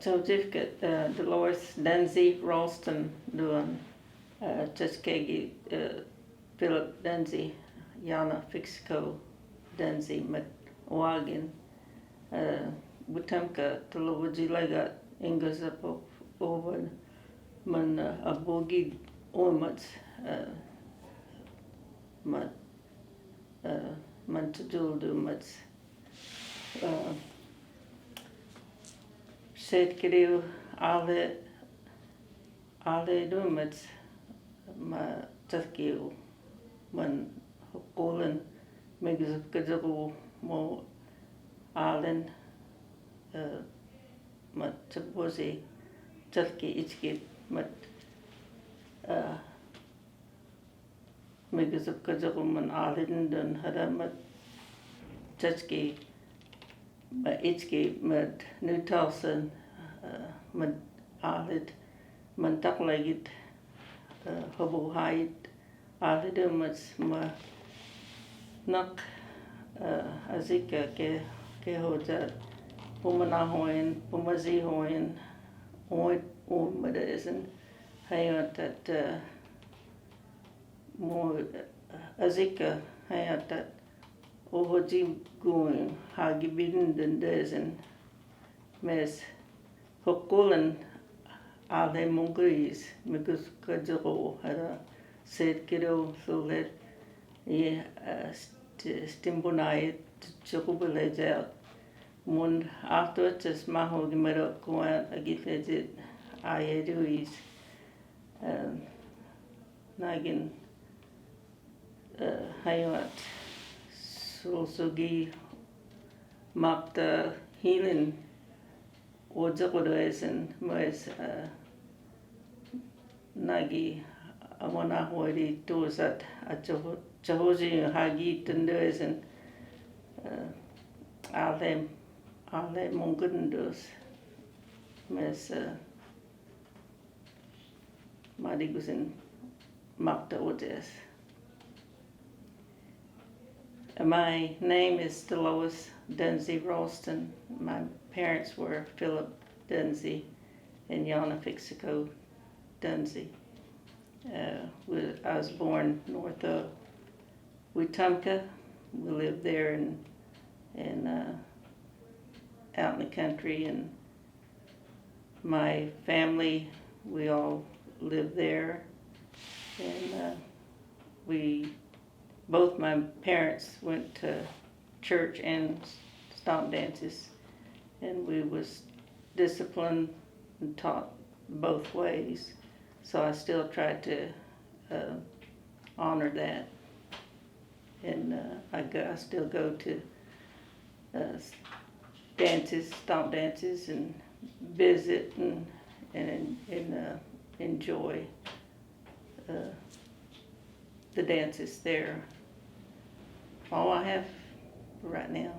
certificate Delois Denzi Roulston doing Tuskegee Philip Denzi Yana Mvskoke Denzi Wagon Butemka Tolowajilega Ingazapo over man Abogi Ormats man man Taduldu Mats Said Kiriu Ale Dumats ma Tuskegee man Hokolan Mvskoke mo Allen mat Tabosi Tuskegee Ichkit mat Mvskoke man Allen dun hada mat Tuskegee mat Ichkit mat New Tulsa mat Allen man Taklegit Hobo Height Allen mat ma nak Azika ke hoja Pumanahoin Pumazihoin Oit Umadaisen hayat that more Azika hayat that Ohoji going Hagibin den Desen Mes Hokulan Ale Mongris Mvskoke Kajero Hara said Kiro so that ye Stimbonai Chokubeleja Mun afterwards as Maho Gimero Kuan Agifedit Ayeduis Nagin Hayat Sulsugi Makta Healing Ojakodoesen Moes Nagi Amona Hori Tosat Chahoji Hagi Tendoesen Ale Mongundos Mes Madigusin Makta Odes. My name is Delois Denzi Roulston. My parents were Philip Denzi and Yana Mvskoke Denzi. I was born north of Wetumpka. We lived there and out in the country, and my family, we all lived there, and both my parents went to church and stomp dances, and we was disciplined and taught both ways, so I still try to honor that, and I still go to dances, stomp dances, and visit and enjoy the dances there. All I have right now.